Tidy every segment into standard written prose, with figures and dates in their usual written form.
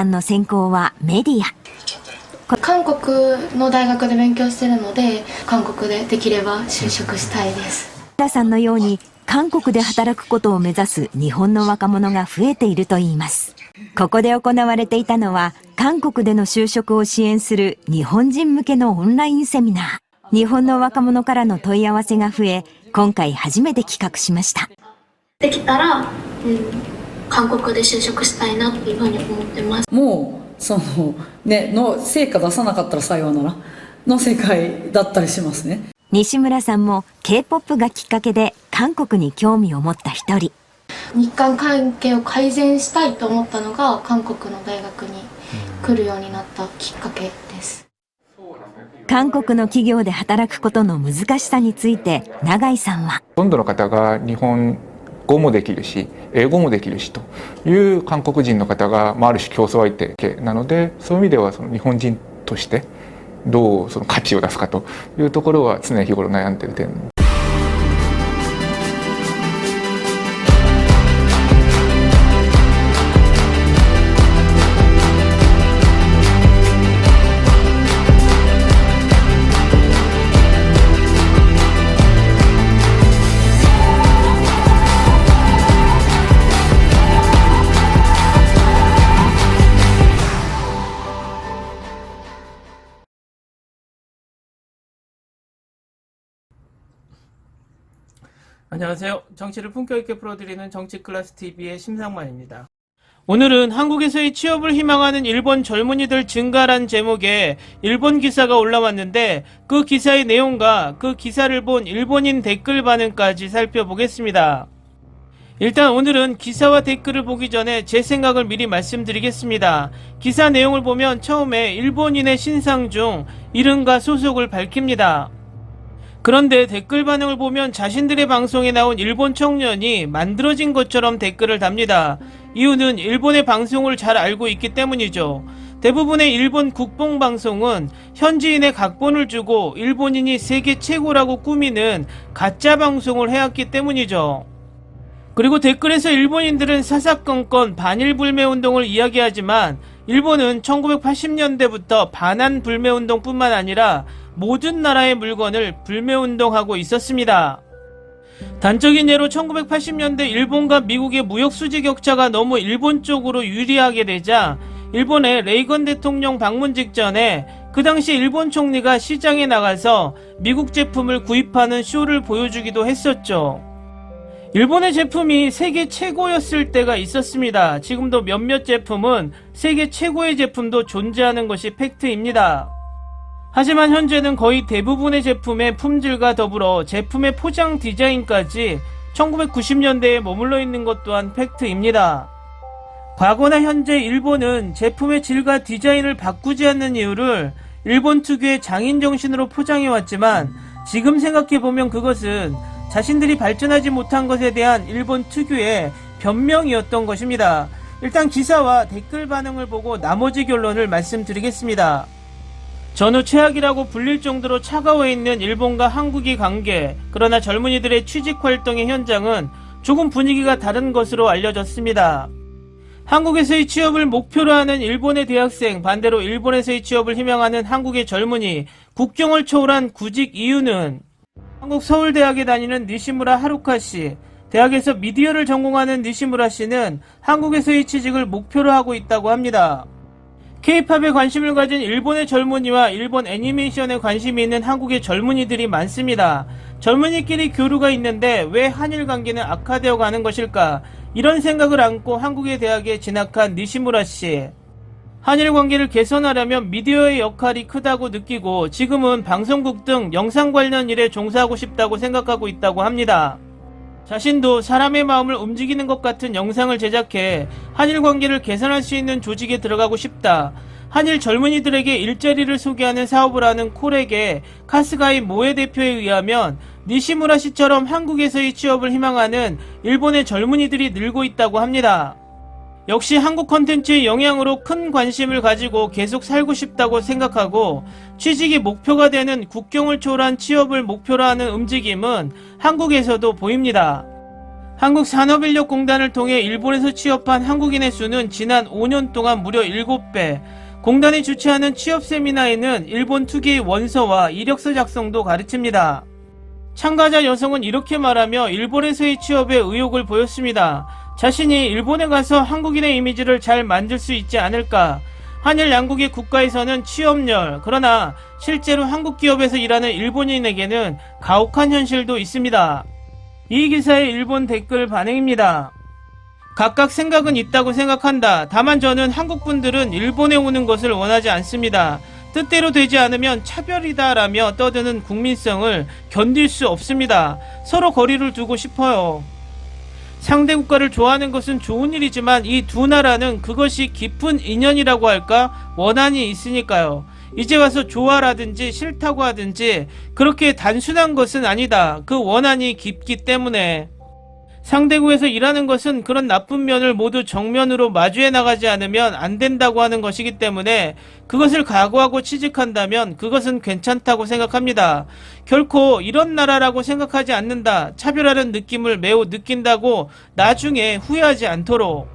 の専攻はメディア。韓国の大学で勉強してるので、韓国でできれば就職したいです。田さんのように韓国で働くことを目指す日本の若者が増えているといいます。ここで行われていたのは、韓国での就職を支援する日本人向けのオンラインセミナー。日本の若者からの問い合わせが増え、今回初めて企画しました。できたら、韓国で就職したいなっていうふうに思ってます。もうそのねの成果出さなかったらさようならの世界だったりしますね。西村さんも K-POP がきっかけで韓国に興味を持った一人。日韓関係を改善したいと思ったのが韓国の大学に来るようになったきっかけです。韓国の企業で働くことの難しさについて永井さんは、ほとんどの方が日本語もできるし英語もできるしという韓国人の方が、ある種競争相手なので、そういう意味ではその日本人としてどうその価値を出すかというところは常日頃悩んでいる点。안녕하세요. 정치를 품격 있게 풀어드리는 정치클래스TV의 심상만입니다. 오늘은 한국에서의 취업을 희망하는 일본 젊은이들 증가란 제목의 일본 기사가 올라왔는데, 그 기사의 내용과 그 기사를 본 일본인 댓글 반응까지 살펴보겠습니다. 일단 오늘은 기사와 댓글을 보기 전에 제 생각을 미리 말씀드리겠습니다. 기사 내용을 보면 처음에 일본인의 신상 중 이름과 소속을 밝힙니다. 그런데 댓글 반응을 보면 자신들의 방송에 나온 일본 청년이 만들어진 것처럼 댓글을 답니다. 이유는 일본의 방송을 잘 알고 있기 때문이죠. 대부분의 일본 국뽕방송은 현지인의 각본을 주고 일본인이 세계 최고라고 꾸미는 가짜 방송을 해왔기 때문이죠. 그리고 댓글에서 일본인들은 사사건건 반일불매운동을 이야기하지만, 일본은 1980년대부터 반환불매운동뿐만 아니라 모든 나라의 물건을 불매운동하고 있었습니다. 단적인 예로 1980년대 일본과 미국의 무역 수지 격차가 너무 일본 쪽으로 유리하게 되자, 일본의 레이건 대통령 방문 직전에 그 당시 일본 총리가 시장에 나가서 미국 제품을 구입하는 쇼를 보여주기도 했었죠. 일본의 제품이 세계 최고였을 때가 있었습니다. 지금도 몇몇 제품은 세계 최고의 제품도 존재하는 것이 팩트입니다. 하지만 현재는 거의 대부분의 제품의 품질과 더불어 제품의 포장 디자인까지 1990년대에 머물러 있는 것 또한 팩트입니다. 과거나 현재 일본은 제품의 질과 디자인을 바꾸지 않는 이유를 일본 특유의 장인 정신으로 포장해왔지만, 지금 생각해보면 그것은 자신들이 발전하지 못한 것에 대한 일본 특유의 변명이었던 것입니다. 일단 기사와 댓글 반응을 보고 나머지 결론을 말씀드리겠습니다. 전후 최악이라고 불릴 정도로 차가워 있는 일본과 한국의 관계, 그러나 젊은이들의 취직 활동의 현장은 조금 분위기가 다른 것으로 알려졌습니다. 한국에서의 취업을 목표로 하는 일본의 대학생, 반대로 일본에서의 취업을 희망하는 한국의 젊은이, 국경을 초월한 구직 이유는 한국 서울대학에 다니는 니시무라 하루카 씨, 대학에서 미디어를 전공하는 니시무라 씨는 한국에서의 취직을 목표로 하고 있다고 합니다. K-팝에 관심을 가진 일본의 젊은이와 일본 애니메이션에 관심이 있는 한국의 젊은이들이 많습니다. 젊은이끼리 교류가 있는데 왜 한일 관계는 악화되어 가는 것일까? 이런 생각을 안고 한국의 대학에 진학한 니시무라 씨. 한일 관계를 개선하려면 미디어의 역할이 크다고 느끼고, 지금은 방송국 등 영상 관련 일에 종사하고 싶다고 생각하고 있다고 합니다. 자신도 사람의 마음을 움직이는 것 같은 영상을 제작해 한일 관계를 개선할 수 있는 조직에 들어가고 싶다. 한일 젊은이들에게 일자리를 소개하는 사업을 하는 콜에게 카스가이 모에 대표에 의하면, 니시무라 씨처럼 한국에서의 취업을 희망하는 일본의 젊은이들이 늘고 있다고 합니다. 역시 한국 콘텐츠의 영향으로 큰 관심을 가지고 계속 살고 싶다고 생각하고, 취직이 목표가 되는 국경을 초월한 취업을 목표로 하는 움직임은 한국에서도 보입니다. 한국산업인력공단을 통해 일본에서 취업한 한국인의 수는 지난 5년 동안 무려 7배, 공단이 주최하는 취업 세미나에는 일본 특유의 원서와 이력서 작성도 가르칩니다. 참가자 여성은 이렇게 말하며 일본에서의 취업에 의욕을 보였습니다. 자신이 일본에 가서 한국인의 이미지를 잘 만들 수 있지 않을까. 한일 양국의 국가에서는 취업열, 그러나 실제로 한국 기업에서 일하는 일본인에게는 가혹한 현실도 있습니다. 이 기사의 일본 댓글 반응입니다. 각각 생각은 있다고 생각한다. 다만 저는 한국 분들은 일본에 오는 것을 원하지 않습니다. 뜻대로 되지 않으면 차별이다 라며 떠드는 국민성을 견딜 수 없습니다. 서로 거리를 두고 싶어요. 상대 국가를 좋아하는 것은 좋은 일이지만 이 두 나라는 그것이 깊은 인연이라고 할까? 원한이 있으니까요. 이제 와서 좋아라든지 싫다고 하든지 그렇게 단순한 것은 아니다. 그 원한이 깊기 때문에. 상대국에서 일하는 것은 그런 나쁜 면을 모두 정면으로 마주해 나가지 않으면 안 된다고 하는 것이기 때문에 그것을 각오하고 취직한다면 그것은 괜찮다고 생각합니다. 결코 이런 나라라고 생각하지 않는다. 차별하는 느낌을 매우 느낀다고 나중에 후회하지 않도록.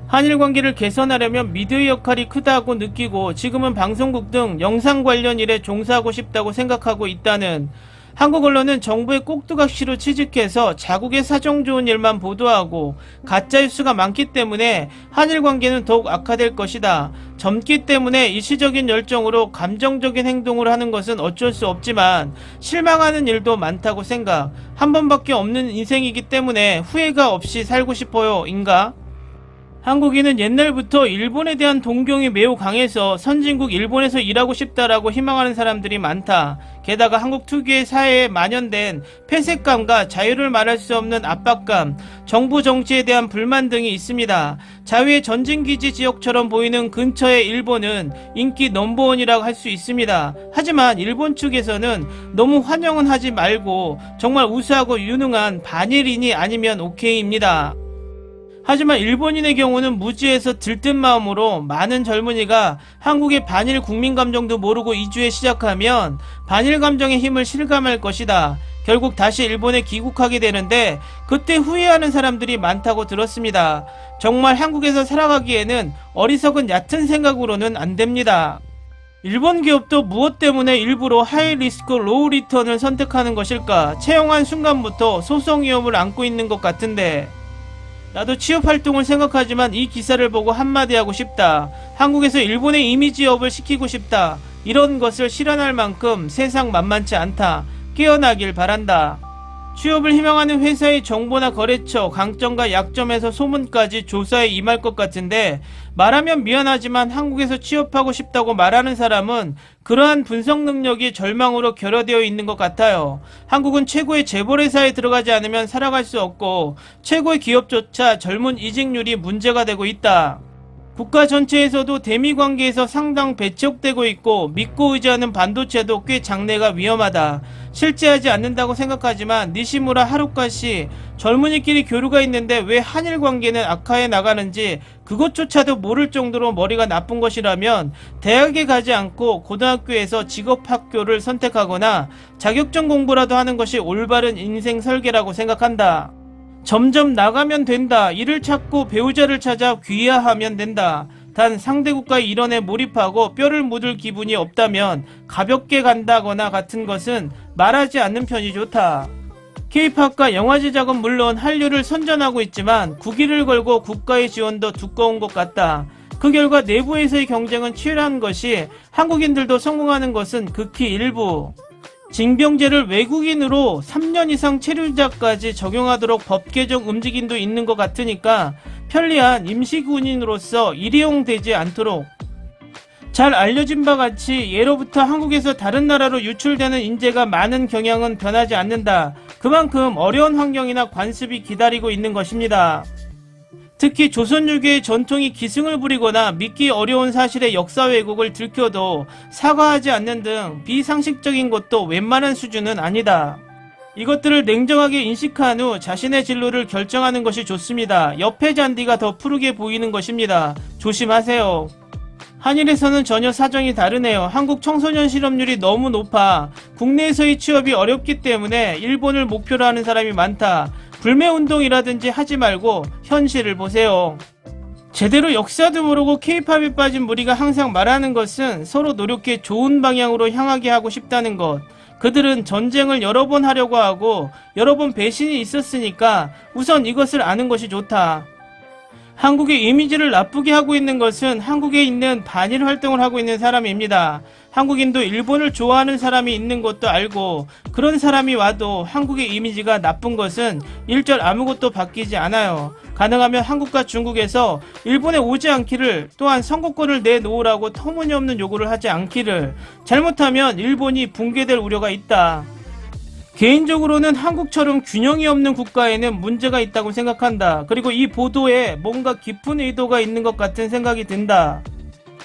한일 관계를 개선하려면 미디어의 역할이 크다고 느끼고 지금은 방송국 등 영상 관련 일에 종사하고 싶다고 생각하고 있다는, 한국 언론은 정부의 꼭두각시로 취직해서 자국의 사정 좋은 일만 보도하고 가짜 뉴스가 많기 때문에 한일 관계는 더욱 악화될 것이다. 젊기 때문에 일시적인 열정으로 감정적인 행동을 하는 것은 어쩔 수 없지만 실망하는 일도 많다고 생각. 한 번밖에 없는 인생이기 때문에 후회가 없이 살고 싶어요. 인가? 한국인은 옛날부터 일본에 대한 동경이 매우 강해서 선진국 일본에서 일하고 싶다라고 희망하는 사람들이 많다. 게다가 한국 특유의 사회에 만연된 폐쇄감과 자유를 말할 수 없는 압박감, 정부 정치에 대한 불만 등이 있습니다. 자유의 전진기지 지역처럼 보이는 근처의 일본은 인기 넘버원이라고 할 수 있습니다. 하지만 일본 측에서는 너무 환영은 하지 말고 정말 우수하고 유능한 반일인이 아니면 오케이입니다. 하지만 일본인의 경우는 무지해서 들뜬 마음으로 많은 젊은이가 한국의 반일 국민 감정도 모르고 이주해 시작하면 반일 감정의 힘을 실감할 것이다. 결국 다시 일본에 귀국하게 되는데 그때 후회하는 사람들이 많다고 들었습니다. 정말 한국에서 살아가기에는 어리석은 얕은 생각으로는 안 됩니다. 일본 기업도 무엇 때문에 일부러 하이 리스크 로우 리턴을 선택하는 것일까? 채용한 순간부터 소송 위험을 안고 있는 것 같은데. 나도 취업활동을 생각하지만 이 기사를 보고 한마디 하고 싶다. 한국에서 일본의 이미지업을 시키고 싶다. 이런 것을 실현할 만큼 세상 만만치 않다. 깨어나길 바란다. 취업을 희망하는 회사의 정보나 거래처, 강점과 약점에서 소문까지 조사에 임할 것 같은데, 말하면 미안하지만 한국에서 취업하고 싶다고 말하는 사람은 그러한 분석 능력이 절망으로 결여되어 있는 것 같아요. 한국은 최고의 재벌회사에 들어가지 않으면 살아갈 수 없고 최고의 기업조차 젊은 이직률이 문제가 되고 있다. 국가 전체에서도 대미 관계에서 상당 배척되고 있고 믿고 의지하는 반도체도 꽤 장래가 위험하다. 실제하지 않는다고 생각하지만 니시무라 하루카씨, 젊은이끼리 교류가 있는데 왜 한일 관계는 악화해 나가는지 그것조차도 모를 정도로 머리가 나쁜 것이라면 대학에 가지 않고 고등학교에서 직업학교를 선택하거나 자격증 공부라도 하는 것이 올바른 인생 설계라고 생각한다. 점점 나가면 된다. 일을 찾고 배우자를 찾아 귀화하면 된다. 단 상대국가의 일원에 몰입하고 뼈를 묻을 기분이 없다면 가볍게 간다거나 같은 것은 말하지 않는 편이 좋다. K-팝과 영화 제작은 물론 한류를 선전하고 있지만 국위를 걸고 국가의 지원도 두꺼운 것 같다. 그 결과 내부에서의 경쟁은 치열한 것이 한국인들도 성공하는 것은 극히 일부. 징병제를 외국인으로 3년 이상 체류자까지 적용하도록 법 개정 움직임도 있는 것 같으니까 편리한 임시군인으로서 일회용되지 않도록. 잘 알려진 바 같이 예로부터 한국에서 다른 나라로 유출되는 인재가 많은 경향은 변하지 않는다. 그만큼 어려운 환경이나 관습이 기다리고 있는 것입니다. 특히 조선유교의 전통이 기승을 부리거나 믿기 어려운 사실의 역사 왜곡을 들켜도 사과하지 않는 등 비상식적인 것도 웬만한 수준은 아니다. 이것들을 냉정하게 인식한 후 자신의 진로를 결정하는 것이 좋습니다. 옆에 잔디가 더 푸르게 보이는 것입니다. 조심하세요. 한일에서는 전혀 사정이 다르네요. 한국 청소년 실업률이 너무 높아 국내에서의 취업이 어렵기 때문에 일본을 목표로 하는 사람이 많다. 불매운동이라든지 하지 말고 현실을 보세요. 제대로 역사도 모르고 K-팝에 빠진 무리가 항상 말하는 것은 서로 노력해 좋은 방향으로 향하게 하고 싶다는 것. 그들은 전쟁을 여러 번 하려고 하고 여러 번 배신이 있었으니까 우선 이것을 아는 것이 좋다. 한국의 이미지를 나쁘게 하고 있는 것은 한국에 있는 반일 활동을 하고 있는 사람입니다. 한국인도 일본을 좋아하는 사람이 있는 것도 알고 그런 사람이 와도 한국의 이미지가 나쁜 것은 일절 아무것도 바뀌지 않아요. 가능하면 한국과 중국에서 일본에 오지 않기를, 또한 선거권을 내놓으라고 터무니없는 요구를 하지 않기를, 잘못하면 일본이 붕괴될 우려가 있다. 개인적으로는 한국처럼 균형이 없는 국가에는 문제가 있다고 생각한다. 그리고 이 보도에 뭔가 깊은 의도가 있는 것 같은 생각이 든다.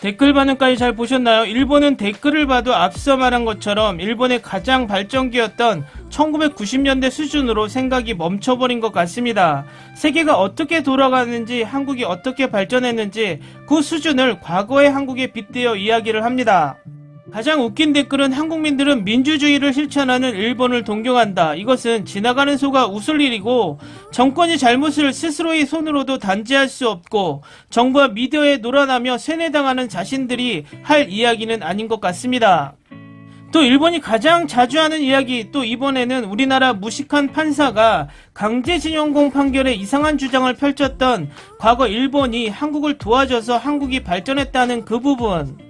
댓글 반응까지 잘 보셨나요? 일본은 댓글을 봐도 앞서 말한 것처럼 일본의 가장 발전기였던 1990년대 수준으로 생각이 멈춰버린 것 같습니다. 세계가 어떻게 돌아가는지, 한국이 어떻게 발전했는지 그 수준을 과거의 한국에 빗대어 이야기를 합니다. 가장 웃긴 댓글은 한국민들은 민주주의를 실천하는 일본을 동경한다. 이것은 지나가는 소가 웃을 일이고 정권이 잘못을 스스로의 손으로도 단죄할 수 없고 정부와 미디어에 놀아나며 세뇌당하는 자신들이 할 이야기는 아닌 것 같습니다. 또 일본이 가장 자주 하는 이야기, 또 이번에는 우리나라 무식한 판사가 강제징용공 판결에 이상한 주장을 펼쳤던 과거 일본이 한국을 도와줘서 한국이 발전했다는 그 부분.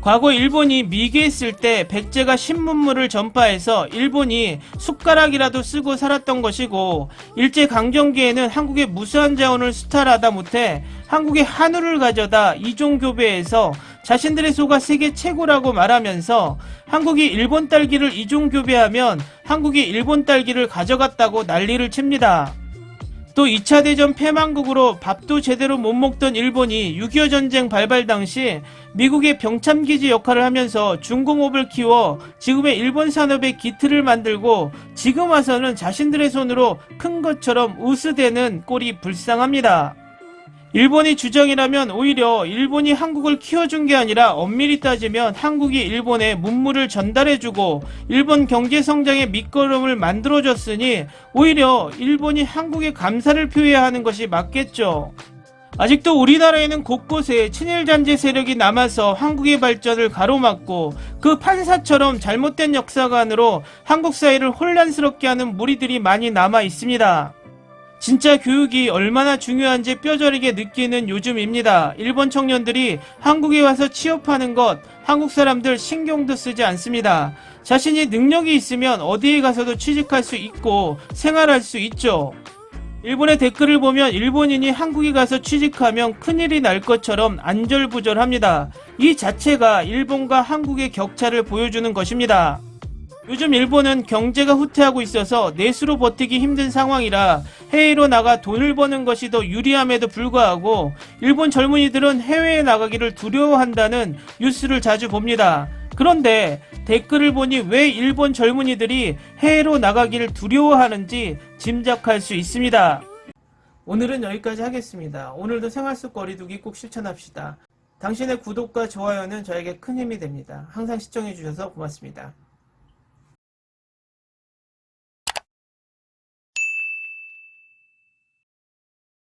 과거 일본이 미개했을 때 백제가 신문물을 전파해서 일본이 숟가락이라도 쓰고 살았던 것이고, 일제강점기에는 한국의 무수한 자원을 수탈하다 못해 한국의 한우를 가져다 이종교배해서 자신들의 소가 세계 최고라고 말하면서 한국이 일본 딸기를 이종교배하면 한국이 일본 딸기를 가져갔다고 난리를 칩니다. 또 2차 대전 패망국으로 밥도 제대로 못 먹던 일본이 6.25 전쟁 발발 당시 미국의 병참기지 역할을 하면서 중공업을 키워 지금의 일본 산업의 기틀을 만들고 지금 와서는 자신들의 손으로 큰 것처럼 우스대는 꼴이 불쌍합니다. 일본이 주장이라면 오히려 일본이 한국을 키워준 게 아니라 엄밀히 따지면 한국이 일본에 문물을 전달해주고 일본 경제성장의 밑거름을 만들어줬으니 오히려 일본이 한국에 감사를 표해야 하는 것이 맞겠죠. 아직도 우리나라에는 곳곳에 친일잔재 세력이 남아서 한국의 발전을 가로막고 그 판사처럼 잘못된 역사관으로 한국 사회를 혼란스럽게 하는 무리들이 많이 남아 있습니다. 진짜 교육이 얼마나 중요한지 뼈저리게 느끼는 요즘입니다. 일본 청년들이 한국에 와서 취업하는 것, 한국 사람들 신경도 쓰지 않습니다. 자신이 능력이 있으면 어디에 가서도 취직할 수 있고 생활할 수 있죠. 일본의 댓글을 보면 일본인이 한국에 가서 취직하면 큰일이 날 것처럼 안절부절합니다. 이 자체가 일본과 한국의 격차를 보여주는 것입니다. 요즘 일본은 경제가 후퇴하고 있어서 내수로 버티기 힘든 상황이라 해외로 나가 돈을 버는 것이 더 유리함에도 불구하고 일본 젊은이들은 해외에 나가기를 두려워한다는 뉴스를 자주 봅니다. 그런데 댓글을 보니 왜 일본 젊은이들이 해외로 나가기를 두려워하는지 짐작할 수 있습니다. 오늘은 여기까지 하겠습니다. 오늘도 생활 속 거리두기 꼭 실천합시다. 당신의 구독과 좋아요는 저에게 큰 힘이 됩니다. 항상 시청해주셔서 고맙습니다.